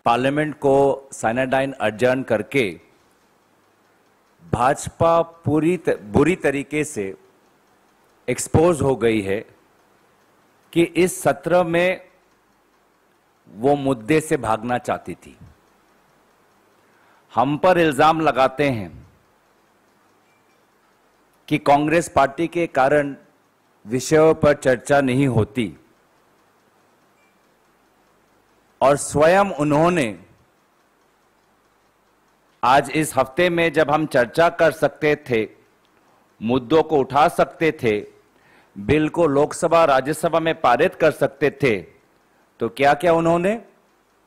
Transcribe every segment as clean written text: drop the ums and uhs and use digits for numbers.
Parliament को साइनाडाइन अडजर्न करके भाजपा बुरी तरीके से एक्सपोज हो गई है कि इस सत्र में वो मुद्दे से भागना चाहती थी। हम पर इल्जाम लगाते हैं कि कांग्रेस पार्टी के कारण विषयों पर चर्चा नहीं होती और स्वयं उन्होंने आज इस हफ्ते में जब हम चर्चा कर सकते थे, मुद्दों को उठा सकते थे, बिल को लोकसभा राज्यसभा में पारित कर सकते थे, तो क्या क्या उन्होंने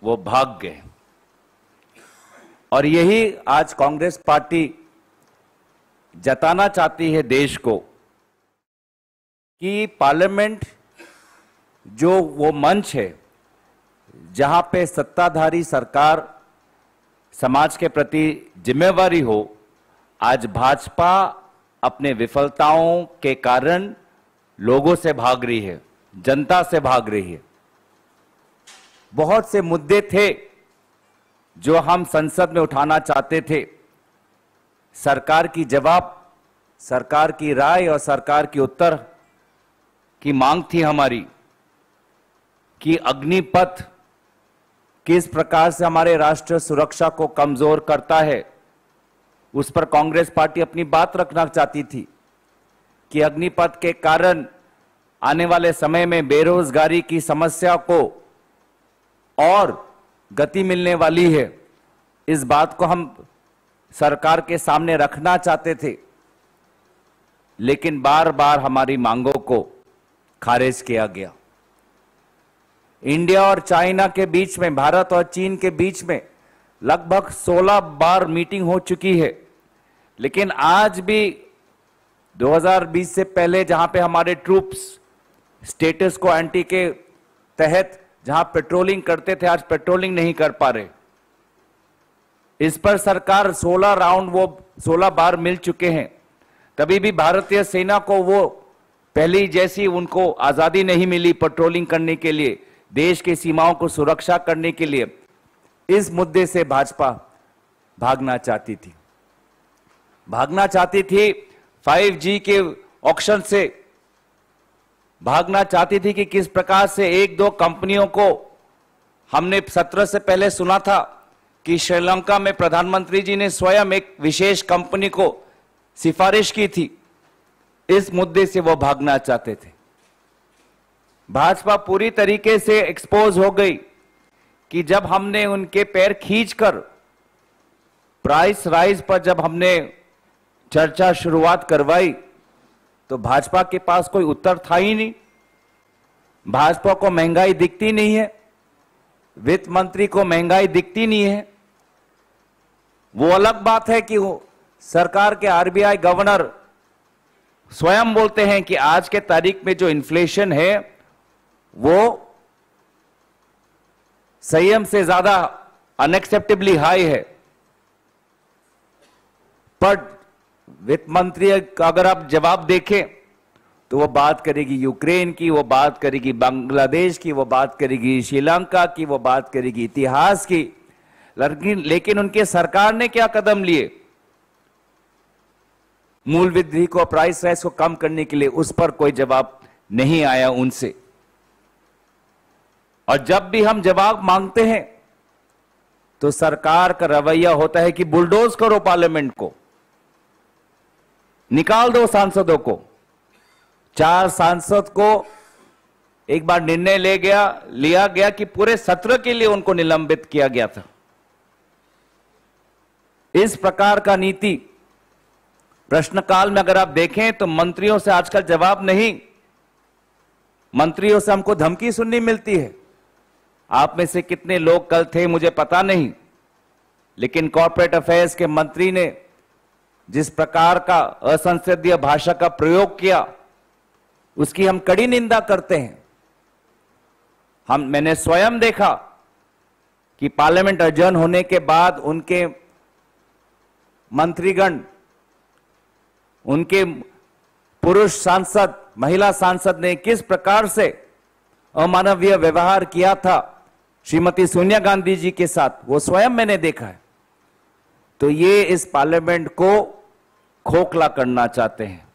वो भाग गए। और यही आज कांग्रेस पार्टी जताना चाहती है देश को कि पार्लियामेंट जो वो मंच है जहां पे सत्ताधारी सरकार समाज के प्रति जिम्मेवारी हो, आज भाजपा अपने विफलताओं के कारण लोगों से भाग रही है, जनता से भाग रही है। बहुत से मुद्दे थे जो हम संसद में उठाना चाहते थे। सरकार की जवाब, सरकार की राय और सरकार की उत्तर की मांग थी हमारी कि अग्निपथ किस प्रकार से हमारे राष्ट्रीय सुरक्षा को कमजोर करता है, उस पर कांग्रेस पार्टी अपनी बात रखना चाहती थी कि अग्निपथ के कारण आने वाले समय में बेरोजगारी की समस्या को और गति मिलने वाली है। इस बात को हम सरकार के सामने रखना चाहते थे, लेकिन बार बार हमारी मांगों को खारिज किया गया। इंडिया और चाइना के बीच में, भारत और चीन के बीच में लगभग 16 बार मीटिंग हो चुकी है, लेकिन आज भी 2020 से पहले जहां पे हमारे ट्रूप्स स्टेटस को एंटी के तहत जहां पेट्रोलिंग करते थे, आज पेट्रोलिंग नहीं कर पा रहे। इस पर सरकार 16 राउंड वो 16 बार मिल चुके हैं, तभी भी भारतीय सेना को वो पहली जैसी उनको आजादी नहीं मिली पेट्रोलिंग करने के लिए, देश की सीमाओं को सुरक्षा करने के लिए। इस मुद्दे से भाजपा भागना चाहती थी, भागना चाहती थी 5G के ऑक्शन से, भागना चाहती थी कि किस प्रकार से एक दो कंपनियों को हमने सत्र से पहले सुना था कि श्रीलंका में प्रधानमंत्री जी ने स्वयं एक विशेष कंपनी को सिफारिश की थी। इस मुद्दे से वो भागना चाहते थे। भाजपा पूरी तरीके से एक्सपोज हो गई कि जब हमने उनके पैर खींचकर प्राइस राइज पर जब हमने चर्चा शुरुआत करवाई तो भाजपा के पास कोई उत्तर था ही नहीं। भाजपा को महंगाई दिखती नहीं है, वित्त मंत्री को महंगाई दिखती नहीं है। वो अलग बात है कि वो सरकार के आरबीआई गवर्नर स्वयं बोलते हैं कि आज के तारीख में जो इन्फ्लेशन है वो संयम से ज्यादा अनएक्सेप्टेबली हाई है। पर वित्त मंत्री का अगर आप जवाब देखें तो वो बात करेगी यूक्रेन की, वो बात करेगी बांग्लादेश की, वो बात करेगी श्रीलंका की, वो बात करेगी इतिहास की। लेकिन उनके सरकार ने क्या कदम लिए मूल वृद्धि को, प्राइस राइज को कम करने के लिए, उस पर कोई जवाब नहीं आया उनसे। और जब भी हम जवाब मांगते हैं तो सरकार का रवैया होता है कि बुलडोज करो पार्लियामेंट को, निकाल दो सांसदों को। 4 सांसद को एक बार निर्णय लिया गया कि पूरे सत्र के लिए उनको निलंबित किया गया था। इस प्रकार का नीति प्रश्नकाल में अगर आप देखें तो मंत्रियों से आजकल जवाब नहीं, मंत्रियों से हमको धमकी सुननी मिलती है। आप में से कितने लोग कल थे मुझे पता नहीं, लेकिन कॉर्पोरेट अफेयर्स के मंत्री ने जिस प्रकार का असंसदीय भाषा का प्रयोग किया उसकी हम कड़ी निंदा करते हैं। मैंने स्वयं देखा कि पार्लियामेंट अडजर्न होने के बाद उनके मंत्रीगण, उनके पुरुष सांसद, महिला सांसद ने किस प्रकार से अमानवीय व्यवहार किया था। श्रीमती सोनिया गांधी जी के साथ, वो स्वयं मैंने देखा है। तो ये इस पार्लियामेंट को खोखला करना चाहते हैं।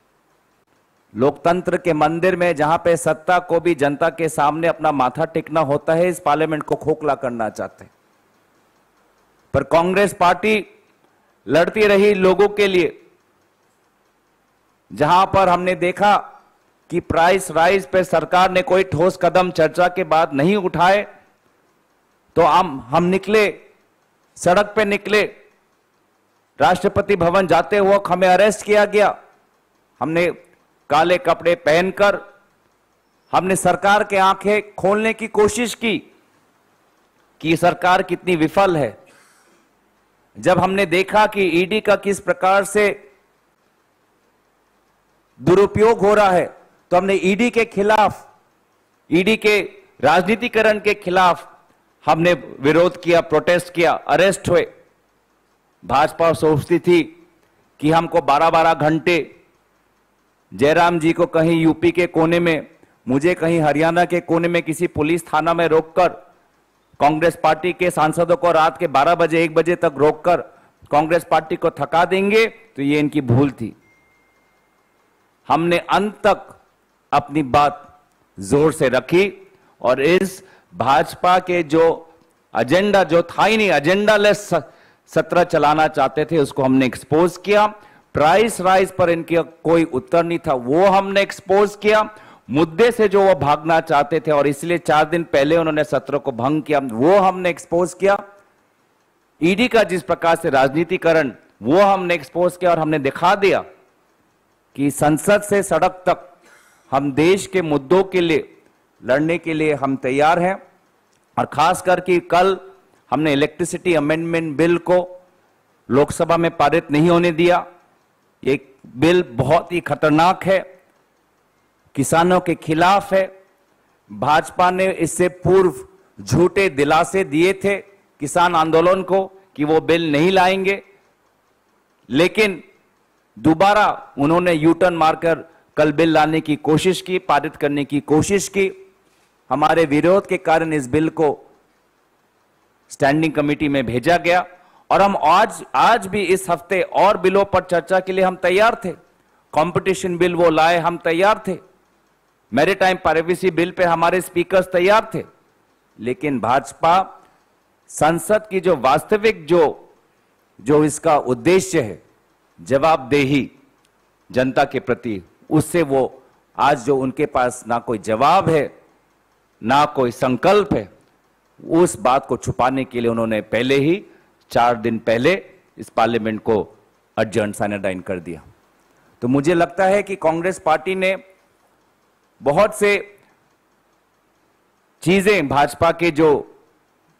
लोकतंत्र के मंदिर में जहां पे सत्ता को भी जनता के सामने अपना माथा टेकना होता है, इस पार्लियामेंट को खोखला करना चाहते हैं। पर कांग्रेस पार्टी लड़ती रही लोगों के लिए। जहां पर हमने देखा कि प्राइस राइज पे सरकार ने कोई ठोस कदम चर्चा के बाद नहीं उठाए, तो हम निकले, सड़क पे निकले। राष्ट्रपति भवन जाते वक्त हमें अरेस्ट किया गया। हमने काले कपड़े पहनकर हमने सरकार के आंखें खोलने की कोशिश की कि सरकार कितनी विफल है। जब हमने देखा कि ईडी का किस प्रकार से दुरुपयोग हो रहा है, तो हमने ईडी के खिलाफ, ईडी के राजनीतिकरण के खिलाफ हमने विरोध किया, प्रोटेस्ट किया, अरेस्ट हुए। भाजपा सोचती थी कि हमको 12-12 घंटे, जयराम जी को कहीं यूपी के कोने में, मुझे कहीं हरियाणा के कोने में किसी पुलिस थाना में रोककर, कांग्रेस पार्टी के सांसदों को रात के 12 बजे 1 बजे तक रोककर कांग्रेस पार्टी को थका देंगे, तो ये इनकी भूल थी। हमने अंत तक अपनी बात जोर से रखी और इस भाजपा के जो एजेंडा, जो था ही नहीं, एजेंडालेस सत्र चलाना चाहते थे, उसको हमने एक्सपोज किया। प्राइस राइज पर इनका कोई उत्तर नहीं था, वो हमने एक्सपोज किया। मुद्दे से जो वो भागना चाहते थे और इसलिए 4 दिन पहले उन्होंने सत्र को भंग किया, वो हमने एक्सपोज किया। ईडी का जिस प्रकार से राजनीतिकरण, वो हमने एक्सपोज किया और हमने दिखा दिया कि संसद से सड़क तक हम देश के मुद्दों के लिए लड़ने के लिए हम तैयार हैं। और खास करके कल हमने इलेक्ट्रिसिटी अमेंडमेंट बिल को लोकसभा में पारित नहीं होने दिया। ये बिल बहुत ही खतरनाक है, किसानों के खिलाफ है। भाजपा ने इससे पूर्व झूठे दिलासे दिए थे किसान आंदोलन को कि वो बिल नहीं लाएंगे, लेकिन दोबारा उन्होंने यू टर्न मारकर कल बिल लाने की कोशिश की, पारित करने की कोशिश की। हमारे विरोध के कारण इस बिल को स्टैंडिंग कमेटी में भेजा गया और हम आज भी इस हफ्ते और बिलों पर चर्चा के लिए हम तैयार थे। कंपटीशन बिल वो लाए, हम तैयार थे। मैरीटाइम प्राइवेसी बिल पे हमारे स्पीकर्स तैयार थे। लेकिन भाजपा संसद की जो वास्तविक जो इसका उद्देश्य है, जवाबदेही जनता के प्रति, उससे वो आज जो उनके पास ना कोई जवाब है ना कोई संकल्प है, उस बात को छुपाने के लिए उन्होंने पहले ही 4 दिन पहले इस पार्लियामेंट को अडजर्न साइनाडाइन कर दिया। तो मुझे लगता है कि कांग्रेस पार्टी ने बहुत से चीजें, भाजपा के जो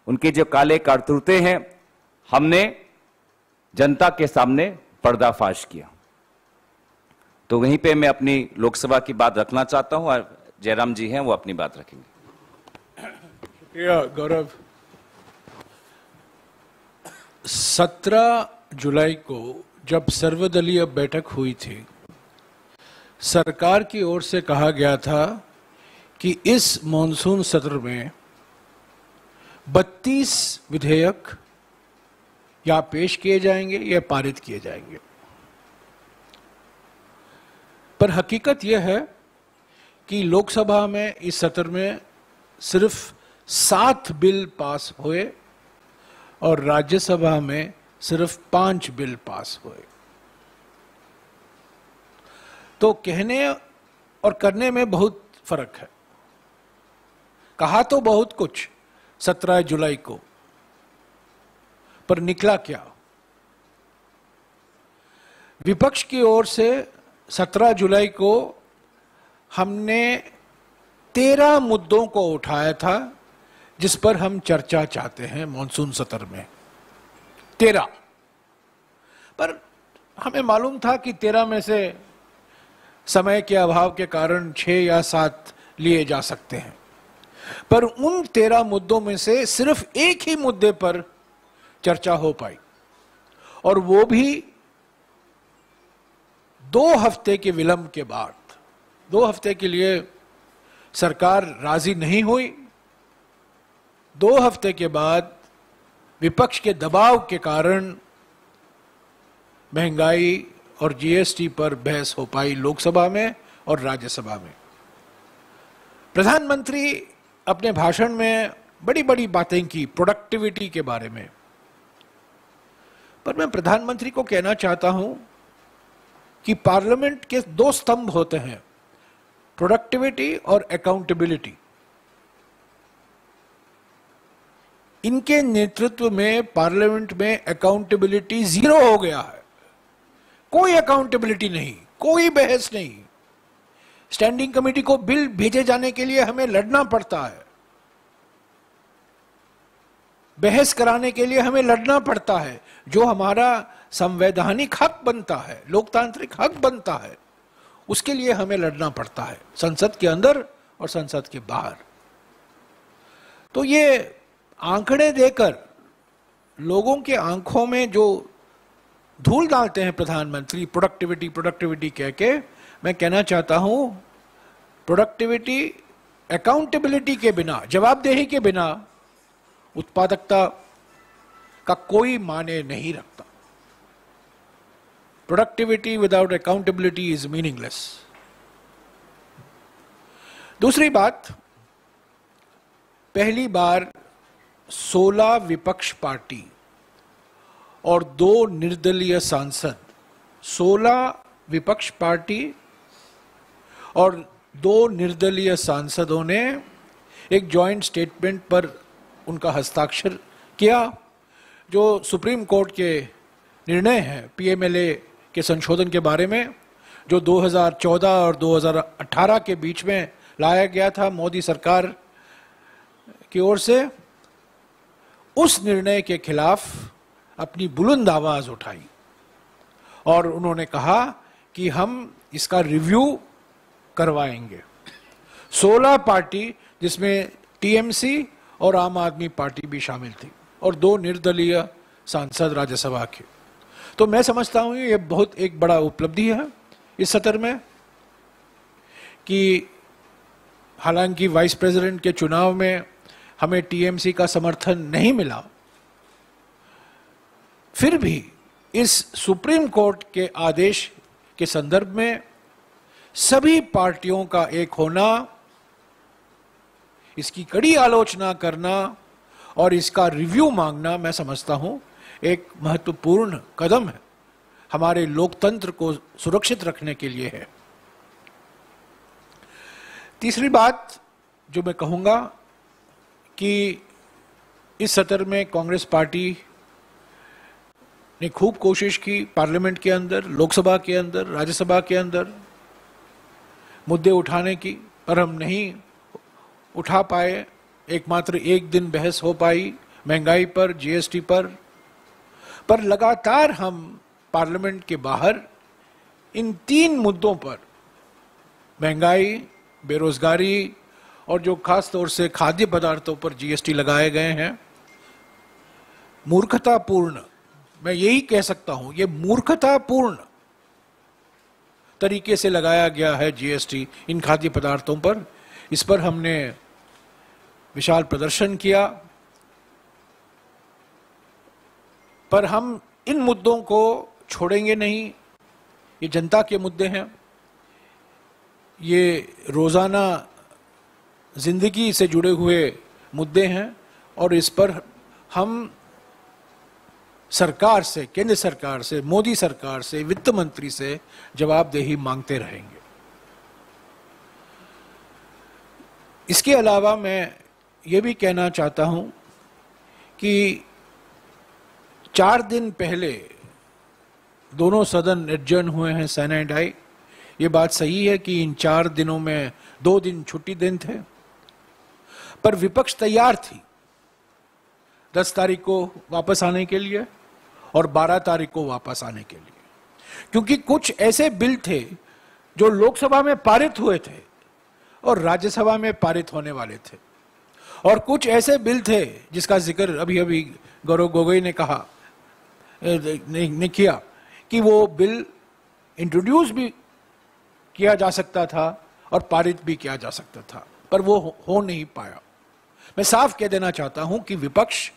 उनके जो काले कारतूते हैं, हमने जनता के सामने पर्दाफाश किया। तो वहीं पे मैं अपनी लोकसभा की बात रखना चाहता हूं और जयराम जी हैं वो अपनी बात रखेंगे। शुक्रिया गौरव। 17 जुलाई को जब सर्वदलीय बैठक हुई थी, सरकार की ओर से कहा गया था कि इस मॉनसून सत्र में 32 विधेयक या पेश किए जाएंगे या पारित किए जाएंगे। पर हकीकत यह है कि लोकसभा में इस सत्र में सिर्फ 7 बिल पास हुए और राज्यसभा में सिर्फ 5 बिल पास हुए। तो कहने और करने में बहुत फर्क है। कहा तो बहुत कुछ 17 जुलाई को, पर निकला क्या? विपक्ष की ओर से 17 जुलाई को हमने 13 मुद्दों को उठाया था जिस पर हम चर्चा चाहते हैं मॉनसून सत्र में। 13, पर हमें मालूम था कि 13 में से समय के अभाव के कारण 6 या 7 लिए जा सकते हैं। पर उन 13 मुद्दों में से सिर्फ एक ही मुद्दे पर चर्चा हो पाई, और वो भी 2 हफ्ते के विलंब के बाद। 2 हफ्ते के लिए सरकार राजी नहीं हुई, 2 हफ्ते के बाद विपक्ष के दबाव के कारण महंगाई और जीएसटी पर बहस हो पाई लोकसभा में और राज्यसभा में। प्रधानमंत्री अपने भाषण में बड़ी बड़ी बातें की प्रोडक्टिविटी के बारे में, पर मैं प्रधानमंत्री को कहना चाहता हूं कि पार्लियामेंट के 2 स्तंभ होते हैं, प्रोडक्टिविटी और अकाउंटेबिलिटी। इनके नेतृत्व में पार्लियामेंट में अकाउंटेबिलिटी 0 हो गया है। कोई अकाउंटेबिलिटी नहीं, कोई बहस नहीं। स्टैंडिंग कमेटी को बिल भेजे जाने के लिए हमें लड़ना पड़ता है, बहस कराने के लिए हमें लड़ना पड़ता है। जो हमारा संवैधानिक हक बनता है, लोकतांत्रिक हक बनता है, उसके लिए हमें लड़ना पड़ता है, संसद के अंदर और संसद के बाहर। तो ये आंकड़े देकर लोगों के आंखों में जो धूल डालते हैं प्रधानमंत्री, प्रोडक्टिविटी प्रोडक्टिविटी कह के, मैं कहना चाहता हूं प्रोडक्टिविटी अकाउंटेबिलिटी के बिना, जवाबदेही के बिना उत्पादकता का कोई माने नहीं रखता। Productivity without accountability is meaningless. दूसरी बात, पहली बार 16 विपक्ष पार्टी और 2 निर्दलीय सांसद, 16 विपक्ष पार्टी और 2 निर्दलीय सांसदों ने एक जॉइंट स्टेटमेंट पर उनका हस्ताक्षर किया, जो सुप्रीम कोर्ट के निर्णय हैं पीएमएलए के संशोधन के बारे में, जो 2014 और 2018 के बीच में लाया गया था मोदी सरकार की ओर से। उस निर्णय के खिलाफ अपनी बुलंद आवाज उठाई और उन्होंने कहा कि हम इसका रिव्यू करवाएंगे। 16 पार्टी, जिसमें टीएमसी और आम आदमी पार्टी भी शामिल थी, और 2 निर्दलीय सांसद राज्यसभा के। तो मैं समझता हूं ये बहुत एक बड़ा उपलब्धि है इस सत्र में, कि हालांकि वाइस प्रेसिडेंट के चुनाव में हमें टीएमसी का समर्थन नहीं मिला, फिर भी इस सुप्रीम कोर्ट के आदेश के संदर्भ में सभी पार्टियों का एक होना, इसकी कड़ी आलोचना करना और इसका रिव्यू मांगना, मैं समझता हूं एक महत्वपूर्ण कदम है, हमारे लोकतंत्र को सुरक्षित रखने के लिए है। तीसरी बात जो मैं कहूंगा कि इस सत्र में कांग्रेस पार्टी ने खूब कोशिश की पार्लियामेंट के अंदर, लोकसभा के अंदर, राज्यसभा के अंदर मुद्दे उठाने की, पर हम नहीं उठा पाए। एकमात्र एक दिन बहस हो पाई महंगाई पर, जीएसटी पर लगातार हम पार्लियामेंट के बाहर इन 3 मुद्दों पर, महंगाई, बेरोजगारी और जो खास तौर से खाद्य पदार्थों पर जीएसटी लगाए गए हैं, मूर्खतापूर्ण, मैं यही कह सकता हूं, ये मूर्खतापूर्ण तरीके से लगाया गया है जीएसटी इन खाद्य पदार्थों पर। इस पर हमने विशाल प्रदर्शन किया, पर हम इन मुद्दों को छोड़ेंगे नहीं। ये जनता के मुद्दे हैं, ये रोजाना जिंदगी से जुड़े हुए मुद्दे हैं, और इस पर हम सरकार से, केंद्र सरकार से, मोदी सरकार से, वित्त मंत्री से जवाबदेही मांगते रहेंगे। इसके अलावा मैं ये भी कहना चाहता हूं कि 4 दिन पहले दोनों सदन एडजर्न हुए हैं, सेना एंड आई। ये बात सही है कि इन 4 दिनों में 2 दिन छुट्टी दिन थे, पर विपक्ष तैयार थी 10 तारीख को वापस आने के लिए और 12 तारीख को वापस आने के लिए, क्योंकि कुछ ऐसे बिल थे जो लोकसभा में पारित हुए थे और राज्यसभा में पारित होने वाले थे, और कुछ ऐसे बिल थे जिसका जिक्र अभी अभी गौरव गोगोई ने कहा ने किया कि वो बिल इंट्रोड्यूस भी किया जा सकता था और पारित भी किया जा सकता था, पर वो हो नहीं पाया। मैं साफ कह देना चाहता हूं कि विपक्ष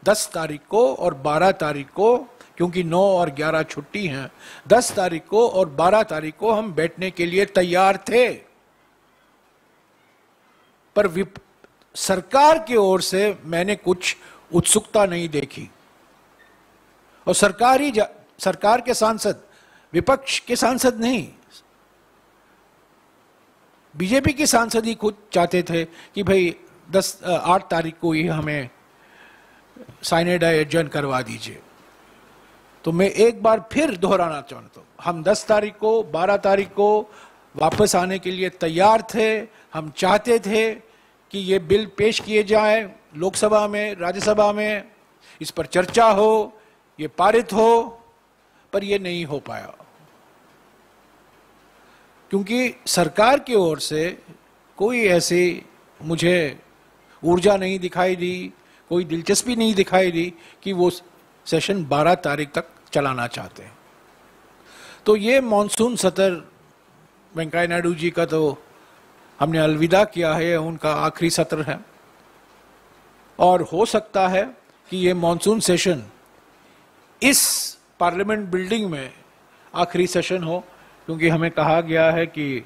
10 तारीख को और 12 तारीख को, क्योंकि 9 और 11 छुट्टी हैं, 10 तारीख को और 12 तारीख को हम बैठने के लिए तैयार थे, पर सरकार की ओर से मैंने कुछ उत्सुकता नहीं देखी। और सरकार के सांसद, विपक्ष के सांसद नहीं, बीजेपी के सांसद ही खुद चाहते थे कि भाई 8 तारीख को ही हमें साइनेड एडजर्न करवा दीजिए। तो मैं एक बार फिर दोहराना चाहता हूं, हम 10 तारीख को, 12 तारीख को वापस आने के लिए तैयार थे। हम चाहते थे कि ये बिल पेश किए जाए लोकसभा में, राज्यसभा में, इस पर चर्चा हो, ये पारित हो, पर ये नहीं हो पाया क्योंकि सरकार की ओर से कोई ऐसी मुझे ऊर्जा नहीं दिखाई दी, कोई दिलचस्पी नहीं दिखाई दी कि वो सेशन 12 तारीख तक चलाना चाहते हैं। तो ये मॉनसून सत्र वेंकैया नायडू जी का तो हमने अलविदा किया है, उनका आखिरी सत्र है। और हो सकता है कि ये मॉनसून सेशन इस पार्लियामेंट बिल्डिंग में आखिरी सेशन हो, क्योंकि हमें कहा गया है कि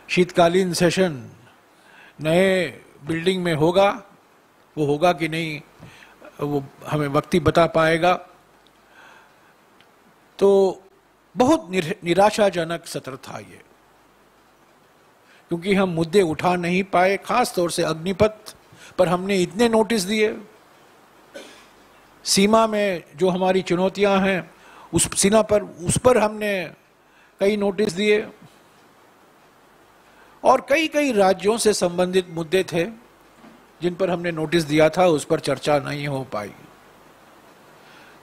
शीतकालीन सेशन नए बिल्डिंग में होगा। वो होगा कि नहीं वो हमें वक्त ही बता पाएगा। तो बहुत निराशाजनक सत्र था ये, क्योंकि हम मुद्दे उठा नहीं पाए, खास तौर से अग्निपथ पर हमने इतने नोटिस दिए, सीमा में जो हमारी चुनौतियां हैं उस पर हमने कई नोटिस दिए, और कई राज्यों से संबंधित मुद्दे थे जिन पर हमने नोटिस दिया था, उस पर चर्चा नहीं हो पाई।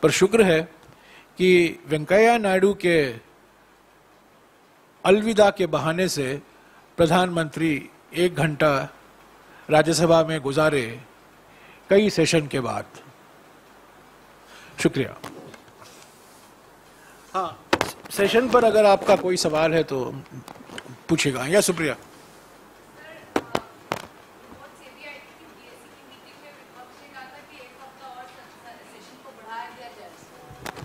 पर शुक्र है कि वेंकैया नायडू के अलविदा के बहाने से प्रधानमंत्री 1 घंटा राज्यसभा में गुजारे कई सेशन के बाद। शुक्रिया। हाँ, सेशन पर अगर आपका कोई सवाल है तो पूछेगा। या सुप्रिया।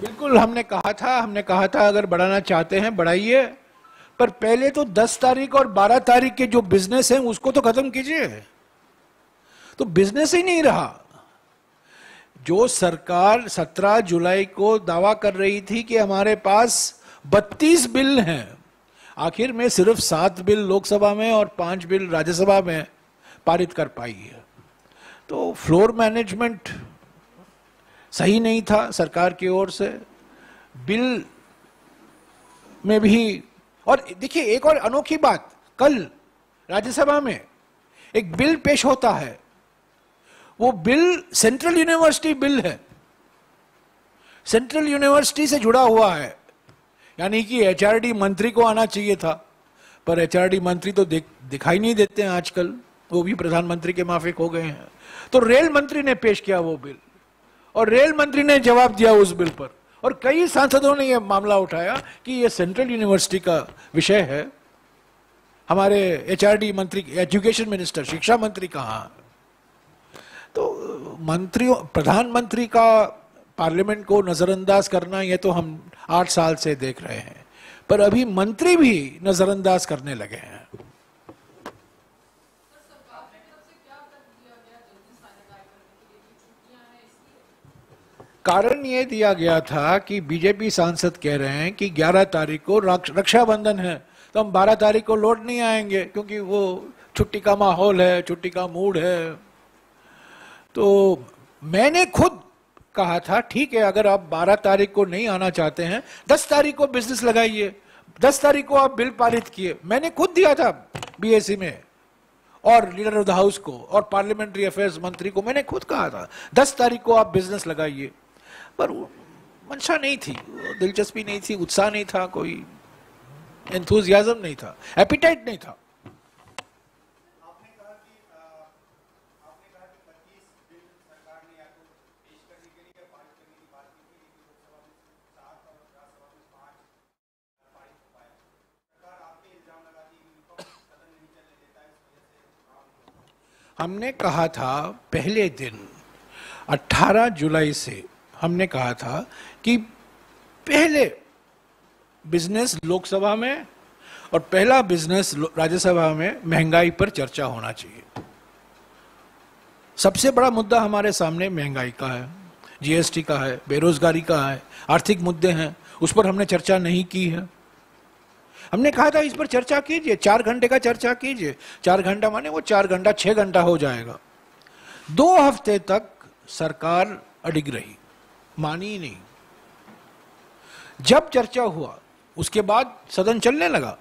बिल्कुल, हमने कहा था अगर बढ़ाना चाहते हैं बढ़ाइए, पर पहले तो 10 तारीख और 12 तारीख के जो बिजनेस हैं उसको तो खत्म कीजिए। तो बिजनेस ही नहीं रहा। जो सरकार 17 जुलाई को दावा कर रही थी कि हमारे पास 32 बिल हैं, आखिर में सिर्फ 7 बिल लोकसभा में और 5 बिल राज्यसभा में पारित कर पाई है। तो फ्लोर मैनेजमेंट सही नहीं था सरकार की ओर से, बिल में भी। और देखिए एक और अनोखी बात, कल राज्यसभा में एक बिल पेश होता है, वो बिल सेंट्रल यूनिवर्सिटी बिल है, सेंट्रल यूनिवर्सिटी से जुड़ा हुआ है, यानी कि एचआरडी मंत्री को आना चाहिए था, पर एचआरडी मंत्री तो दिखाई नहीं देते हैं आजकल, वो भी प्रधानमंत्री के माफिक हो गए हैं। तो रेल मंत्री ने पेश किया वो बिल, और रेल मंत्री ने जवाब दिया उस बिल पर, और कई सांसदों ने यह मामला उठाया कि यह सेंट्रल यूनिवर्सिटी का विषय है, हमारे एचआरडी मंत्री, एजुकेशन मिनिस्टर, शिक्षा मंत्री कहाँ। तो मंत्रियों, प्रधानमंत्री का पार्लियामेंट को नजरअंदाज करना, यह तो हम 8 साल से देख रहे हैं, पर अभी मंत्री भी नजरअंदाज करने लगे हैं। कारण यह दिया गया था कि बीजेपी सांसद कह रहे हैं कि 11 तारीख को रक्षाबंधन है, तो हम 12 तारीख को लौट नहीं आएंगे, क्योंकि वो छुट्टी का माहौल है, छुट्टी का मूड है। तो मैंने खुद कहा था ठीक है, अगर आप 12 तारीख को नहीं आना चाहते हैं, 10 तारीख को बिजनेस लगाइए, 10 तारीख को आप बिल पारित किए। मैंने खुद दिया था बीएससी में, और लीडर ऑफ द हाउस को और पार्लियामेंट्री अफेयर्स मंत्री को मैंने खुद कहा था 10 तारीख को आप बिजनेस लगाइए, पर मंशा नहीं थी, दिलचस्पी नहीं थी, उत्साह नहीं था, कोई एंथुजियाज्म नहीं था, एपिटाइट नहीं था। हमने कहा था पहले दिन 18 जुलाई से हमने कहा था कि पहले बिजनेस लोकसभा में और पहला बिजनेस राज्यसभा में महंगाई पर चर्चा होना चाहिए। सबसे बड़ा मुद्दा हमारे सामने महंगाई का है, जीएसटी का है, बेरोजगारी का है, आर्थिक मुद्दे हैं, उस पर हमने चर्चा नहीं की है। हमने कहा था इस पर चर्चा कीजिए, 4 घंटे का चर्चा कीजिए। 4 घंटा माने वो 4 घंटा 6 घंटा हो जाएगा। 2 हफ्ते तक सरकार अडिग रही, मानी ही नहीं। जब चर्चा हुआ उसके बाद सदन चलने लगा,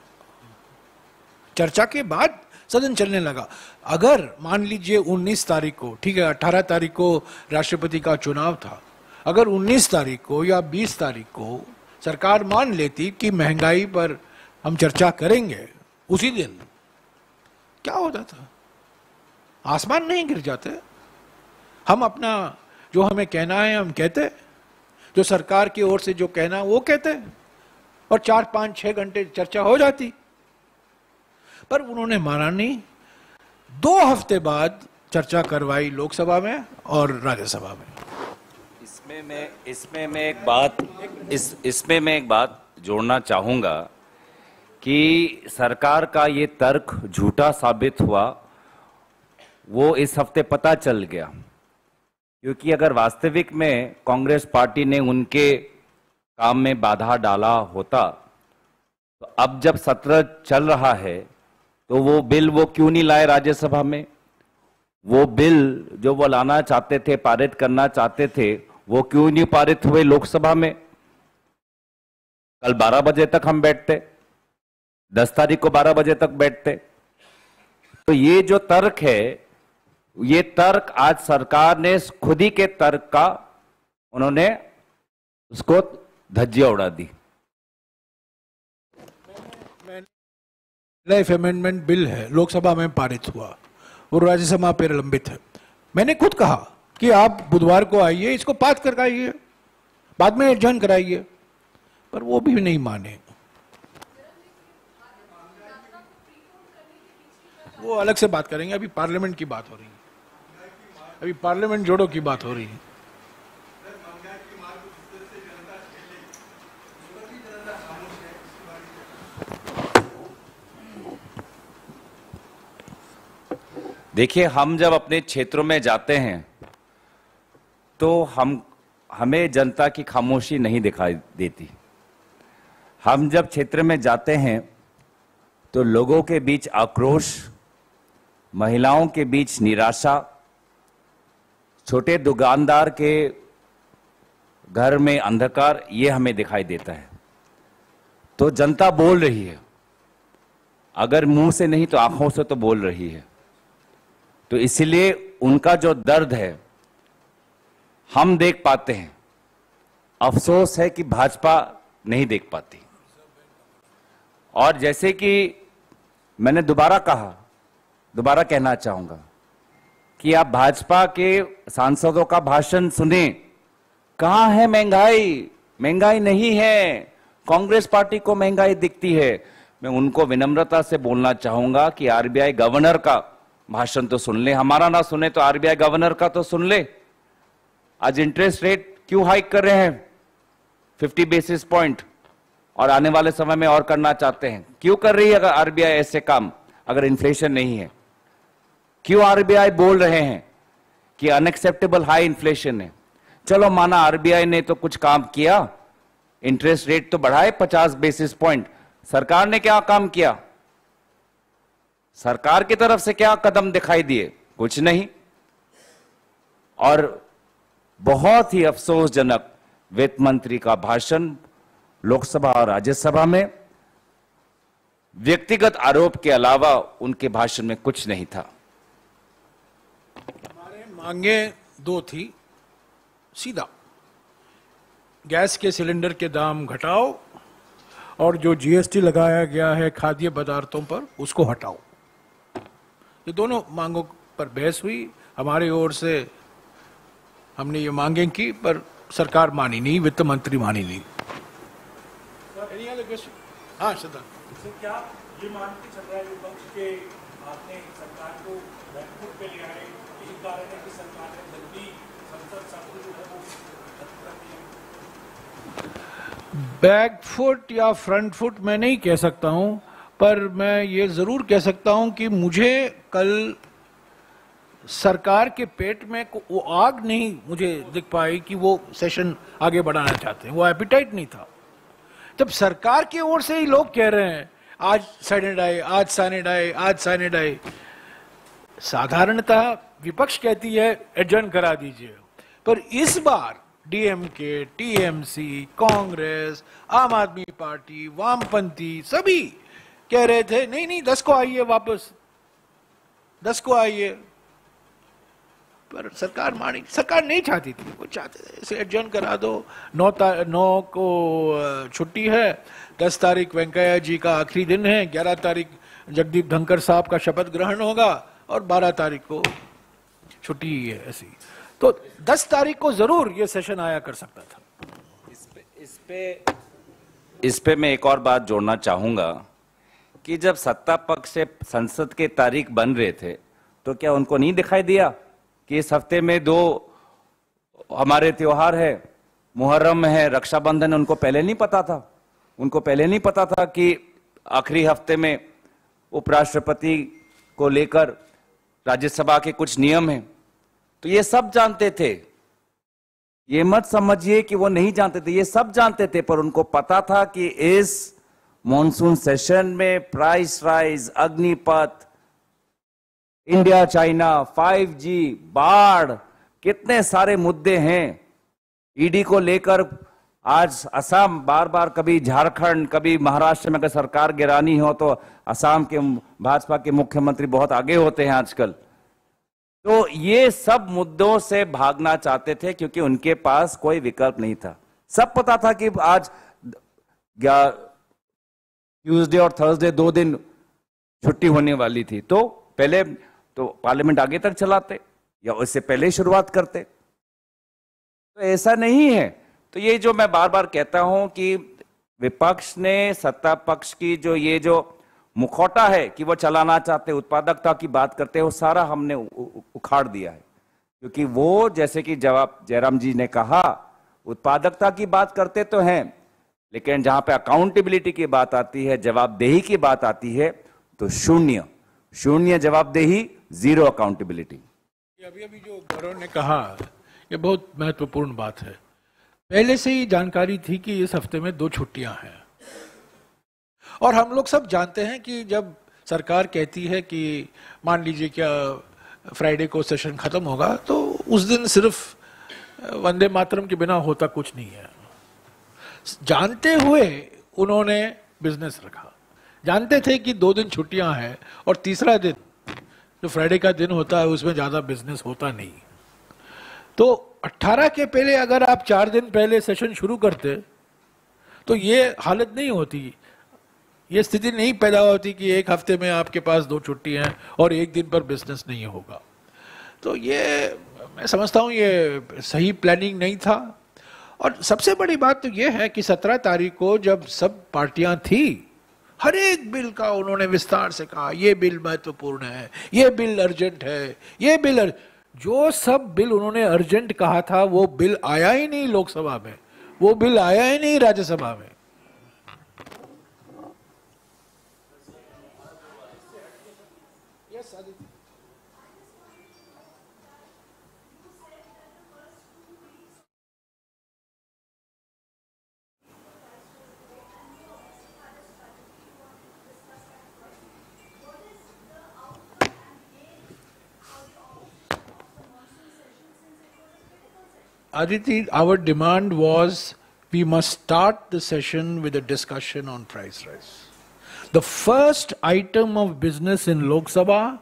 चर्चा के बाद सदन चलने लगा। अगर मान लीजिए 19 तारीख को, ठीक है 18 तारीख को राष्ट्रपति का चुनाव था, अगर 19 तारीख को या 20 तारीख को सरकार मान लेती कि महंगाई पर हम चर्चा करेंगे, उसी दिन क्या होता था? आसमान नहीं गिर जाते। हम अपना जो हमें कहना है हम कहते, जो सरकार की ओर से जो कहना वो कहते, और 4, 5, 6 घंटे चर्चा हो जाती। पर उन्होंने माना नहीं। 2 हफ्ते बाद चर्चा करवाई लोकसभा में और राज्यसभा में। इसमें मैं एक बात जोड़ना चाहूंगा कि सरकार का ये तर्क झूठा साबित हुआ, वो इस हफ्ते पता चल गया। क्योंकि अगर वास्तविक में कांग्रेस पार्टी ने उनके काम में बाधा डाला होता, तो अब जब सत्र चल रहा है तो वो बिल वो क्यों नहीं लाए राज्यसभा में? वो बिल जो वो लाना चाहते थे, पारित करना चाहते थे, वो क्यों नहीं पारित हुए लोकसभा में? कल 12 बजे तक हम बैठते, 10 तारीख को 12 बजे तक बैठते। तो ये जो तर्क है, ये तर्क आज सरकार ने खुद ही के तर्क का उन्होंने उसको धज्जियां उड़ा दी। लाइफ अमेंडमेंट बिल है, लोकसभा में पारित हुआ, वो राज्यसभा पर लंबित है। मैंने खुद कहा कि आप बुधवार को आइए, इसको पास करवाइए, बाद में एडजर्न कराइए, पर वो भी नहीं माने। वो अलग से बात करेंगे, अभी पार्लियामेंट की बात हो रही है, अभी पार्लियामेंट जोड़ो की बात हो रही है। देखिए, हम जब अपने क्षेत्रों में जाते हैं तो हमें जनता की खामोशी नहीं दिखाई देती। हम जब क्षेत्र में जाते हैं तो लोगों के बीच आक्रोश, महिलाओं के बीच निराशा, छोटे दुकानदार के घर में अंधकार, ये हमें दिखाई देता है। तो जनता बोल रही है, अगर मुंह से नहीं तो आंखों से तो बोल रही है। तो इसलिए उनका जो दर्द है हम देख पाते हैं। अफसोस है कि भाजपा नहीं देख पाती। और जैसे कि मैंने दोबारा कहना चाहूंगा कि आप भाजपा के सांसदों का भाषण सुने, कहां है महंगाई? महंगाई नहीं है, कांग्रेस पार्टी को महंगाई दिखती है। मैं उनको विनम्रता से बोलना चाहूंगा कि आरबीआई गवर्नर का भाषण तो सुन ले, हमारा ना सुने तो आरबीआई गवर्नर का तो सुन ले। आज इंटरेस्ट रेट क्यों हाइक कर रहे हैं 50 बेसिस पॉइंट, और आने वाले समय में और करना चाहते हैं? क्यों कर रही है अगर आरबीआई ऐसे काम, अगर इन्फ्लेशन नहीं है? क्यों आरबीआई बोल रहे हैं कि अनएक्सेप्टेबल हाई इन्फ्लेशन है? चलो माना आरबीआई ने तो कुछ काम किया, इंटरेस्ट रेट तो बढ़ाए 50 बेसिस पॉइंट। सरकार ने क्या काम किया? सरकार की तरफ से क्या कदम दिखाई दिए? कुछ नहीं। और बहुत ही अफसोसजनक वित्त मंत्री का भाषण लोकसभा और राज्यसभा में व्यक्तिगत आरोप के अलावा उनके भाषण में कुछ नहीं था। हमारे मांगे 2 थी, सीधा गैस के सिलेंडर के दाम घटाओ और जो जीएसटी लगाया गया है खाद्य पदार्थों पर उसको हटाओ। ये दोनों मांगों पर बहस हुई। हमारी ओर से हमने ये मांगे की, पर सरकार मानी नहीं, वित्त मंत्री मानी नहीं। हाँ, क्या ये मान के चल रहा है विपक्ष के आपने सरकार को बैकफुट पे ले आए, यही कारण है कि सरकार ने जल्दी संसद सत्र जो है वो रद्द कर दिया। बैकफुट या फ्रंट फुट मैं नहीं कह सकता हूं, पर मैं ये जरूर कह सकता हूं कि मुझे कल सरकार के पेट में वो आग नहीं मुझे दिख पाई कि वो सेशन आगे बढ़ाना चाहते हैं, वो एपिटाइट नहीं था। तब सरकार की ओर से ही लोग कह रहे हैं आज साइनेड आए, आज साइनेड आए, आज साइनेड आए। साधारणतः विपक्ष कहती है एडजर्न करा दीजिए, पर इस बार डीएमके, टीएमसी, कांग्रेस, आम आदमी पार्टी, वामपंथी सभी कह रहे थे नहीं नहीं 10 को आइए, वापस 10 को आइए। पर सरकार मानी, सरकार नहीं चाहती थी, वो चाहते थे इसे एडजर्न करा दो। 9 को छुट्टी है, 10 तारीख वेंकैया जी का आखिरी दिन है, 11 तारीख जगदीप धनखड़ साहब का शपथ ग्रहण होगा और 12 तारीख को छुट्टी है ऐसी। तो 10 तारीख को जरूर ये सेशन आया कर सकता था। इस पे मैं एक और बात जोड़ना चाहूंगा कि जब सत्ता पक्ष से संसद के तारीख बन रहे थे तो क्या उनको नहीं दिखाई दिया कि इस हफ्ते में 2 हमारे त्योहार है, मुहर्रम है, रक्षाबंधन है? उनको पहले नहीं पता था? उनको पहले नहीं पता था कि आखिरी हफ्ते में उपराष्ट्रपति को लेकर राज्यसभा के कुछ नियम हैं? तो ये सब जानते थे, ये मत समझिए कि वो नहीं जानते थे, ये सब जानते थे। पर उनको पता था कि इस मॉनसून सेशन में price rise, Agnipath, India China, 5G, बाढ़, कितने सारे मुद्दे हैं। ईडी को लेकर आज असम बार बार, कभी झारखंड, कभी महाराष्ट्र में अगर सरकार गिरानी हो तो असम के भाजपा के मुख्यमंत्री बहुत आगे होते हैं आजकल। तो ये सब मुद्दों से भागना चाहते थे क्योंकि उनके पास कोई विकल्प नहीं था। सब पता था कि आज ट्यूसडे और थर्सडे 2 दिन छुट्टी होने वाली थी, तो पहले तो पार्लियामेंट आगे तक चलाते या उससे पहले शुरुआत करते। तो ऐसा नहीं है। तो ये जो मैं बार बार कहता हूं कि विपक्ष ने सत्ता पक्ष की जो ये जो मुखौटा है कि वो चलाना चाहते, उत्पादकता की बात करते हैं, वो सारा हमने उखाड़ दिया है। क्योंकि वो जैसे कि जवाब जयराम जी ने कहा, उत्पादकता की बात करते तो हैं, लेकिन जहां पे अकाउंटेबिलिटी की बात आती है, जवाबदेही की बात आती है, तो शून्य जवाबदेही, 0 अकाउंटेबिलिटी। अभी जो गौरव ने कहा ये बहुत महत्वपूर्ण बात है। पहले से ही जानकारी थी कि इस हफ्ते में 2 छुट्टियां हैं, और हम लोग सब जानते हैं कि जब सरकार कहती है कि मान लीजिए क्या फ्राइडे को सेशन खत्म होगा, तो उस दिन सिर्फ वंदे मातरम के बिना होता कुछ नहीं है। जानते हुए उन्होंने बिजनेस रखा, जानते थे कि 2 दिन छुट्टियां हैं और तीसरा दिन जो फ्राइडे का दिन होता है उसमें ज्यादा बिजनेस होता नहीं। तो 18 के पहले अगर आप 4 दिन पहले सेशन शुरू करते तो ये हालत नहीं होती, ये स्थिति नहीं पैदा होती कि एक हफ्ते में आपके पास 2 छुट्टी हैं और एक दिन पर बिजनेस नहीं होगा। तो ये मैं समझता हूँ ये सही प्लानिंग नहीं था। और सबसे बड़ी बात तो ये है कि 17 तारीख को जब सब पार्टियां थी, हर एक बिल का उन्होंने विस्तार से कहा ये बिल महत्वपूर्ण है, ये बिल अर्जेंट है, ये बिल जो सब बिल उन्होंने अर्जेंट कहा था वो बिल आया ही नहीं लोकसभा में, वो बिल आया ही नहीं राज्यसभा में। Aditi, our demand was we must start the session with a discussion on price rise. The first item of business in Lok Sabha,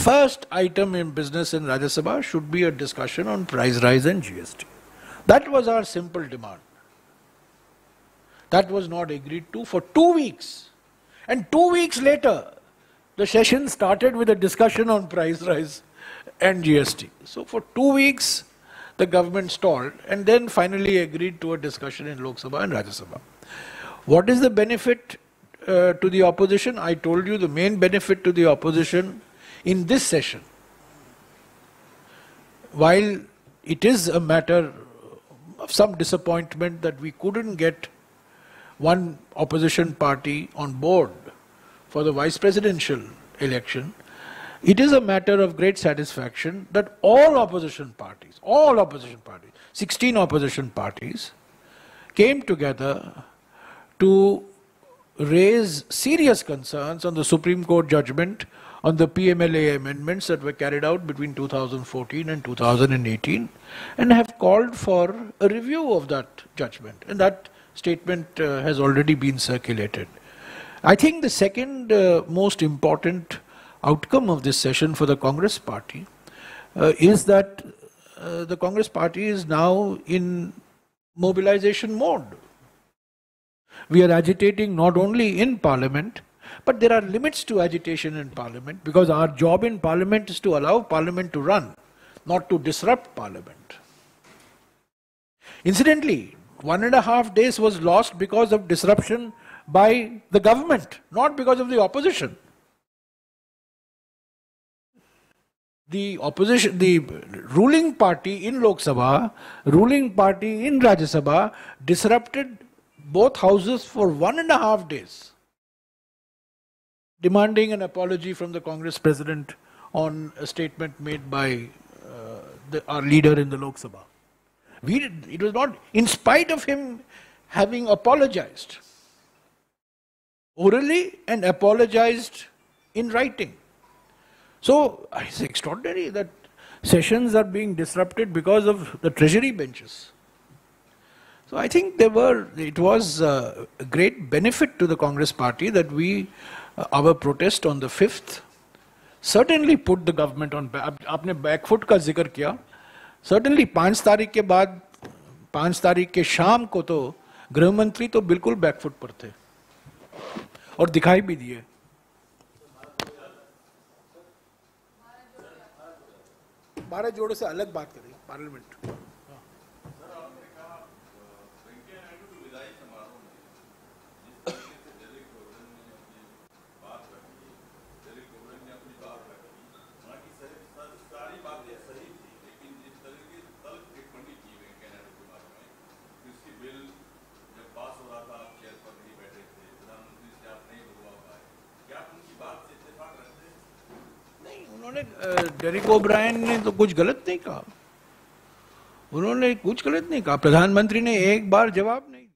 first item in business in Rajya Sabha should be a discussion on price rise and GST. That was our simple demand. That was not agreed to for 2 weeks. And 2 weeks later, the session started with a discussion on price rise and GST. So for 2 weeks, the government stalled and then finally agreed to a discussion in Lok Sabha and Rajya Sabha. What is the benefit to the opposition, I told you the main benefit to the opposition in this session, while it is a matter of some disappointment that we couldn't get one opposition party on board for the vice presidential election, it is a matter of great satisfaction that all opposition parties, 16 opposition parties, came together to raise serious concerns on the Supreme Court judgment on the PMLA amendments that were carried out between 2014 and 2018, and have called for a review of that judgment. And that statement has already been circulated. I think the second most important outcome of this session for the Congress party is that the Congress party is now in mobilization mode. We are agitating not only in Parliament, but there are limits to agitation in Parliament, because our job in Parliament is to allow Parliament to run, not to disrupt Parliament. Incidentally, 1.5 days was lost because of disruption by the government, not because of the opposition. The opposition, the ruling party in Lok Sabha, ruling party in Rajya Sabha disrupted both houses for 1.5 days, demanding an apology from the Congress president on a statement made by our leader in the Lok Sabha. It was not, in spite of him having apologized orally and apologized in writing. So it's extraordinary that sessions are being disrupted because of the treasury benches. So I think it was a great benefit to the Congress party that our protest on the 5th certainly put the government on back. आपने backfoot का जिक्र किया. Certainly 5 तारीख के बाद, 5 तारीख के शाम को तो गृह मंत्री तो बिल्कुल बैकफुट पर थे और दिखाई भी दिए. भारत जोड़ो से अलग बात करें पार्लियामेंट. डेरिक ओब्रायन ने तो कुछ गलत नहीं कहा. उन्होंने कुछ गलत नहीं कहा. प्रधानमंत्री ने एक बार जवाब नहीं दिया.